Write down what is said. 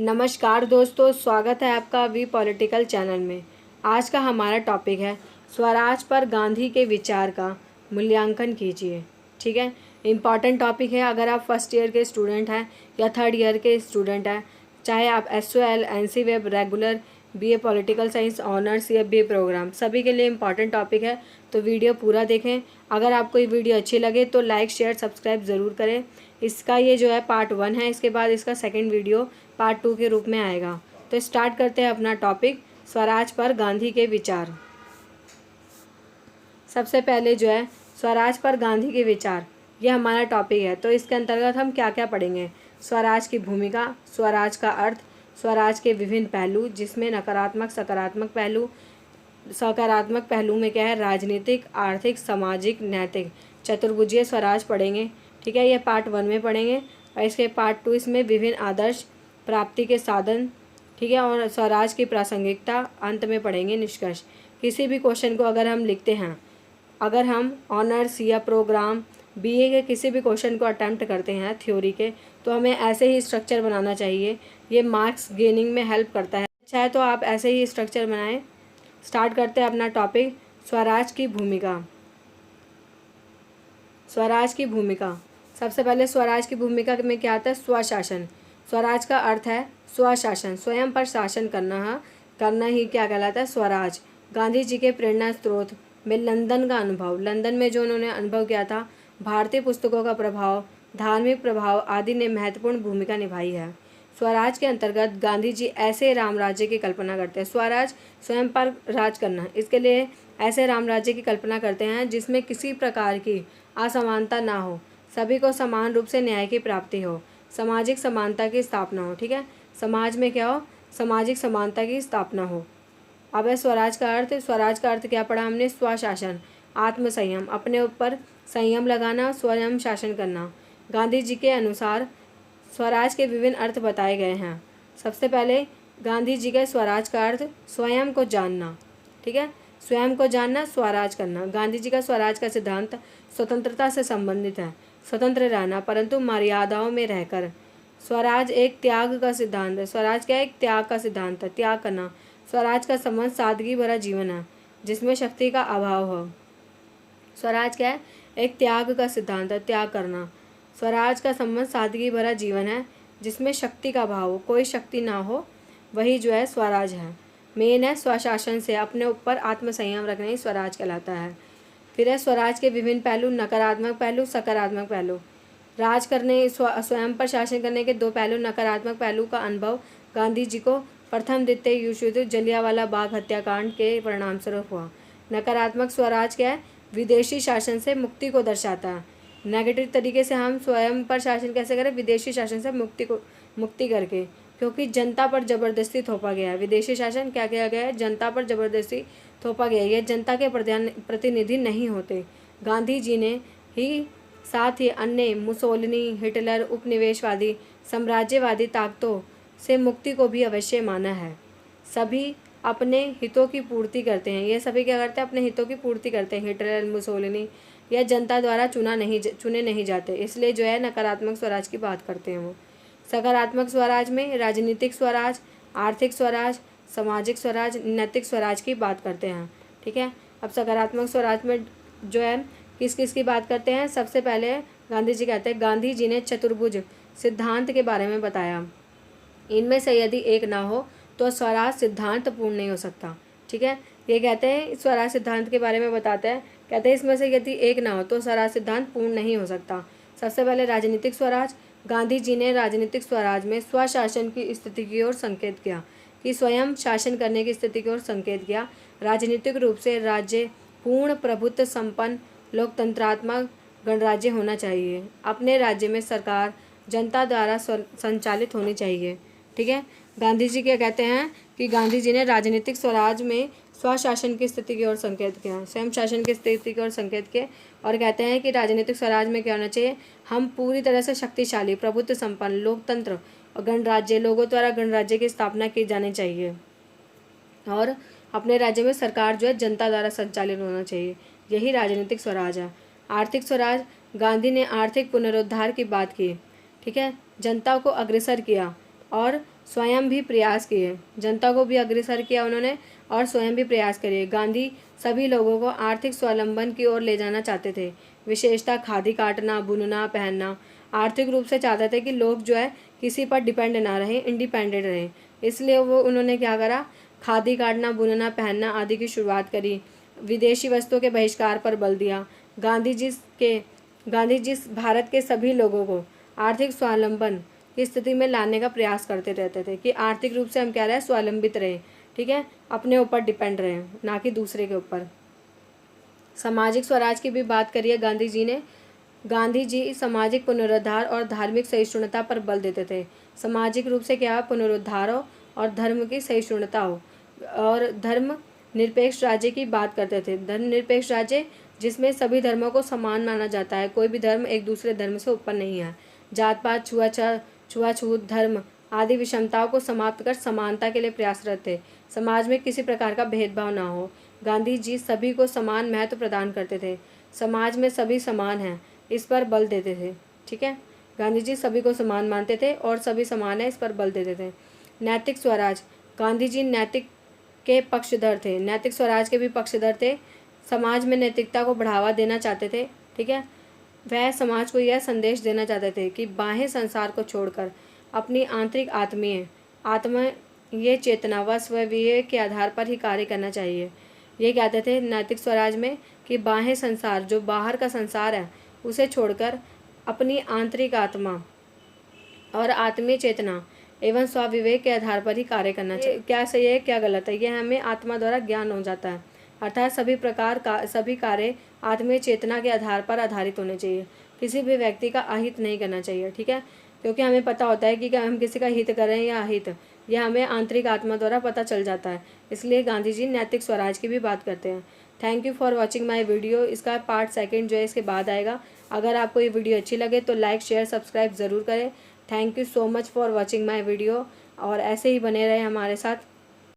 नमस्कार दोस्तों, स्वागत है आपका वी पॉलिटिकल चैनल में। आज का हमारा टॉपिक है स्वराज पर गांधी के विचार का मूल्यांकन कीजिए। ठीक है, इम्पॉर्टेंट टॉपिक है। अगर आप फर्स्ट ईयर के स्टूडेंट हैं या थर्ड ईयर के स्टूडेंट हैं, चाहे आप SOL, NC web, regular, BA political science honours या BA प्रोग्राम, सभी के लिए इम्पॉर्टेंट टॉपिक है, तो वीडियो पूरा देखें। अगर आपको ये वीडियो अच्छी लगे तो लाइक, शेयर, सब्सक्राइब ज़रूर करें। इसका ये जो है पार्ट 1 है, इसके बाद इसका सेकंड वीडियो पार्ट 2 के रूप में आएगा। तो स्टार्ट करते हैं अपना टॉपिक, स्वराज पर गांधी के विचार। सबसे पहले जो है स्वराज पर गांधी के विचार, ये हमारा टॉपिक है। तो इसके अंतर्गत हम क्या क्या पढ़ेंगे? स्वराज की भूमिका, स्वराज का अर्थ, स्वराज के विभिन्न पहलू, जिसमें नकारात्मक, सकारात्मक पहलू। सकारात्मक पहलू में क्या है? राजनीतिक, आर्थिक, सामाजिक, नैतिक, चतुर्भुजीय स्वराज पढ़ेंगे। ठीक है, ये पार्ट 1 में पढ़ेंगे। और इसके पार्ट 2 इसमें विभिन्न आदर्श प्राप्ति के साधन। ठीक है, और स्वराज की प्रासंगिकता अंत में पढ़ेंगे। निष्कर्ष, किसी भी क्वेश्चन को अगर हम लिखते हैं, अगर हम ऑनर्स या प्रोग्राम BA के किसी भी क्वेश्चन को अटैम्प्ट करते हैं थ्योरी के, तो हमें ऐसे ही स्ट्रक्चर बनाना चाहिए। ये मार्क्स गेनिंग में हेल्प करता है। चाहे तो आप ऐसे ही स्ट्रक्चर बनाएं। स्टार्ट करते हैं अपना टॉपिक, स्वराज की भूमिका। स्वराज की भूमिका, सबसे पहले स्वराज की भूमिका में क्या आता है? स्वशासन। स्वराज का अर्थ है स्वशासन, स्वयं पर शासन करना ही क्या कहलाता है? स्वराज। गांधी जी के प्रेरणा स्रोत में लंदन का अनुभव, लंदन में जो उन्होंने अनुभव किया था, भारतीय पुस्तकों का प्रभाव, धार्मिक प्रभाव आदि ने महत्वपूर्ण भूमिका निभाई है। स्वराज के अंतर्गत गांधी जी ऐसे राम राज्य की कल्पना करते हैं। स्वराज स्वयं पर राज करना, इसके लिए ऐसे राम राज्य की कल्पना करते हैं जिसमें किसी प्रकार की असमानता ना हो, सभी को समान रूप से न्याय की प्राप्ति हो, सामाजिक समानता की स्थापना हो। ठीक है, समाज में क्या हो? सामाजिक समानता की स्थापना हो। अब है स्वराज का अर्थ। स्वराज का अर्थ क्या पढ़ा हमने? स्वशासन, आत्मसंयम, अपने ऊपर संयम लगाना, स्वयं शासन करना। गांधी जी के अनुसार स्वराज के विभिन्न अर्थ बताए गए हैं। सबसे पहले गांधी जी का स्वराज का अर्थ स्वयं को जानना। ठीक है, स्वयं को जानना, स्वराज करना। गांधी जी का स्वराज का सिद्धांत स्वतंत्रता से संबंधित है, स्वतंत्र रहना परंतु मर्यादाओं में रहकर। स्वराज एक त्याग का सिद्धांत है। स्वराज क्या है? एक त्याग का सिद्धांत है, त्याग करना। स्वराज का संबंध सादगी भरा जीवन है जिसमें शक्ति का अभाव हो। स्वराज क्या है? एक त्याग का सिद्धांत है, त्याग करना। स्वराज का संबंध सादगी भरा जीवन है जिसमें शक्ति का अभाव हो, कोई शक्ति ना हो, वही जो है स्वराज है। मेन है स्वशासन से अपने ऊपर आत्मसंयम रखना ही स्वराज कहलाता है। फिर है स्वराज के विभिन्न पहलू, नकारात्मक पहलू, सकारात्मक पहलू। राज करने, स्वयं पर शासन करने के 2 पहलू। नकारात्मक पहलू का अनुभव गांधी जी को प्रथम द्वितीय विश्व युद्ध, जलियांवाला बाग हत्याकांड के परिणाम स्वरूप हुआ। नकारात्मक स्वराज क्या है? विदेशी शासन से मुक्ति को दर्शाता है। नेगेटिव तरीके से हम स्वयं पर शासन कैसे करें? विदेशी शासन से मुक्ति करके, क्योंकि जनता पर जबरदस्ती थोपा गया है। विदेशी शासन क्या किया गया है? जनता पर जबरदस्ती थोपा गया है। ये जनता के प्रतिनिधि नहीं होते। गांधी जी ने ही साथ ही अन्य मुसोलिनी, हिटलर, उपनिवेशवादी, साम्राज्यवादी ताकतों से मुक्ति को भी अवश्य माना है। सभी अपने हितों की पूर्ति करते हैं। ये सभी क्या करते हैं? अपने हितों की पूर्ति करते हैं। हिटलर, मुसोलिनी या जनता द्वारा चुने नहीं जाते, इसलिए जो है नकारात्मक स्वराज की बात करते हैं वो। सकारात्मक स्वराज में राजनीतिक स्वराज, आर्थिक स्वराज, सामाजिक स्वराज, नैतिक स्वराज की बात करते हैं। ठीक है, अब सकारात्मक स्वराज में जो है किस किस की बात करते हैं? सबसे पहले गांधी जी कहते हैं, गांधी जी ने चतुर्भुज सिद्धांत के बारे में बताया। इनमें से यदि एक ना हो तो स्वराज सिद्धांत पूर्ण नहीं हो सकता। ठीक है, ये कहते हैं, स्वराज सिद्धांत के बारे में बताते हैं, कहते हैं इसमें से यदि एक ना हो तो स्वराज सिद्धांत पूर्ण नहीं हो सकता। सबसे पहले राजनीतिक स्वराज। गांधी जी ने राजनीतिक स्वराज में स्वशासन की स्थिति की ओर संकेत किया, कि स्वयं शासन करने की स्थिति की ओर संकेत किया। राजनीतिक रूप से राज्य पूर्ण प्रभुत्व संपन्न लोकतंत्रात्मक गणराज्य होना चाहिए। अपने राज्य में सरकार जनता द्वारा संचालित होनी चाहिए। ठीक है, गांधी जी क्या कहते हैं कि गांधी जी ने राजनीतिक स्वराज में स्वशासन की स्थिति की ओर संकेत किया, स्वयं शासन की स्थिति की ओर संकेत किए, और कहते हैं कि राजनीतिक स्वराज में क्या होना चाहिए? हम पूरी तरह से शक्तिशाली, प्रभुत्व संपन्न लोकतंत्र और गणराज्य, लोगों द्वारा गणराज्य की स्थापना की जानी चाहिए, और अपने राज्य में सरकार जो है जनता द्वारा संचालित होना चाहिए। यही राजनीतिक स्वराज है। आर्थिक स्वराज। गांधी ने आर्थिक पुनरुद्धार की बात की। ठीक है, जनता को अग्रसर किया और स्वयं भी प्रयास किए, जनता को भी अग्रसर किया उन्होंने और स्वयं भी प्रयास करे। गांधी सभी लोगों को आर्थिक स्वावलंबन की ओर ले जाना चाहते थे। विशेषता खादी काटना, बुनना, पहनना। आर्थिक रूप से चाहते थे कि लोग जो है किसी पर डिपेंड ना रहें, इंडिपेंडेंट रहें। इसलिए वो उन्होंने क्या करा, खादी काटना, बुनना, पहनना आदि की शुरुआत करी। विदेशी वस्तुओं के बहिष्कार पर बल दिया। गांधी जी भारत के सभी लोगों को आर्थिक स्वावलंबन की स्थिति में लाने का प्रयास करते रहते थे कि आर्थिक रूप से हम क्या रहे, स्वावलंबित रहे, ठीक है, अपने ऊपर डिपेंड रहे, ना कि दूसरे के ऊपर। सामाजिक स्वराज की भी बात करिए गांधी जी ने। गांधी जी सामाजिक पुनरुद्धार और धार्मिक सहिष्णुता पर बल देते थे। सामाजिक रूप से क्या पुनरुद्धार हो और धर्म की सहिष्णुता हो, और धर्म निरपेक्ष राज्य की बात करते थे। धर्म निरपेक्ष राज्य जिसमें सभी धर्मों को समान माना जाता है, कोई भी धर्म एक दूसरे धर्म से ऊपर नहीं है। जात पात, छुआछूत, धर्म आदि विषमताओं को समाप्त कर समानता के लिए प्रयासरत थे। समाज में किसी प्रकार का भेदभाव ना हो। गांधी जी सभी को समान महत्व प्रदान करते थे। समाज में सभी समान हैं, इस पर बल देते थे, ठीक है। गांधी जी सभी को समान मानते थे और सभी समान है, इस पर बल देते थे। नैतिक स्वराज, गांधी जी नैतिक के पक्षधर थे, नैतिक स्वराज के भी पक्षधर थे। समाज में नैतिकता को बढ़ावा देना चाहते थे, ठीक है। वह समाज को यह संदेश देना चाहते थे कि बाह्य संसार को छोड़कर अपनी आंतरिक आत्मा ये चेतना व स्वविवेक के आधार पर ही कार्य करना चाहिए। ये कहते थे नैतिक स्वराज में कि बाह्य संसार, जो बाहर का संसार है, उसे छोड़कर अपनी आंतरिक आत्मा और आत्मीय चेतना एवं स्वविवेक के आधार पर ही कार्य करना चाहिए। क्या सही है, क्या गलत है, यह हमें आत्मा द्वारा ज्ञान हो जाता है। अर्थात सभी कार्य आत्मीय चेतना के आधार पर आधारित होने चाहिए। किसी भी व्यक्ति का अहित नहीं करना चाहिए, ठीक है, क्योंकि हमें पता होता है कि हम किसी का हित कर रहे हैं या अहित, यह हमें आंतरिक आत्मा द्वारा पता चल जाता है। इसलिए गांधी जी नैतिक स्वराज की भी बात करते हैं। Thank you for watching my video. इसका पार्ट सेकेंड जो है इसके बाद आएगा। अगर आपको ये वीडियो अच्छी लगे तो लाइक, शेयर, सब्सक्राइब ज़रूर करें। Thank you so much for watching my video, और ऐसे ही बने रहे हमारे साथ।